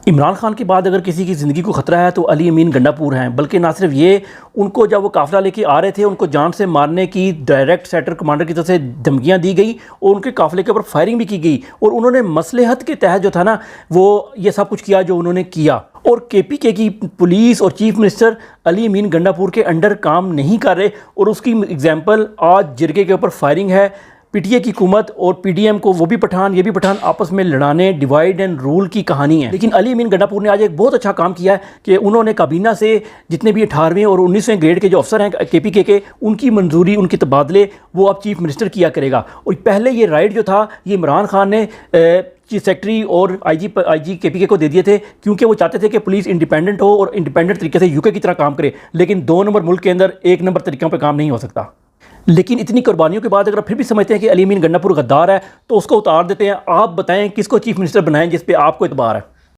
इमरान खान के बाद अगर किसी की ज़िंदगी को ख़तरा है तो अली अमीन गंडापुर हैं। बल्कि ना सिर्फ ये, उनको जब वो काफ़िला लेके आ रहे थे उनको जान से मारने की डायरेक्ट सेक्टर कमांडर की तरफ से धमकियाँ दी गई और उनके काफ़िले के ऊपर फायरिंग भी की गई और उन्होंने मसलहत के तहत जो था ना वो ये सब कुछ किया जो उन्होंने किया। और KPK की पुलिस और चीफ मिनिस्टर अली अमीन गंडापुर के अंडर काम नहीं कर रहे और उसकी एग्जाम्पल आज जिरगे के ऊपर फायरिंग है। PTA की हुकूमत और PDM को, वो भी पठान ये भी पठान, आपस में लड़ाने, डिवाइड एंड रूल की कहानी है। लेकिन अली अमीन गंडापुर ने आज एक बहुत अच्छा काम किया है कि उन्होंने काबीना से जितने भी 18वें और 19वें ग्रेड के जो अफसर हैं KPK के, उनकी मंजूरी, उनके तबादले वो अब चीफ मिनिस्टर किया करेगा। और पहले ये राइट जो था ये इमरान खान ने चीफ सेक्रेटरी और IG KPK को दे दिए थे क्योंकि वो चाहते थे कि पुलिस इंडिपेंडेंट हो और इंडिपेंडेंट तरीके से UK की तरह काम करे। लेकिन 2 नंबर मुल्क के अंदर 1 नंबर तरीक़ों पर काम नहीं हो सकता। लेकिन इतनी कुर्बानियों के बाद अगर फिर भी समझते हैं कि अली अमीन गंडापुर गद्दार है तो उसको उतार देते हैं। आप बताएं किसको चीफ मिनिस्टर बनाएं जिस पे आपको इतबार है।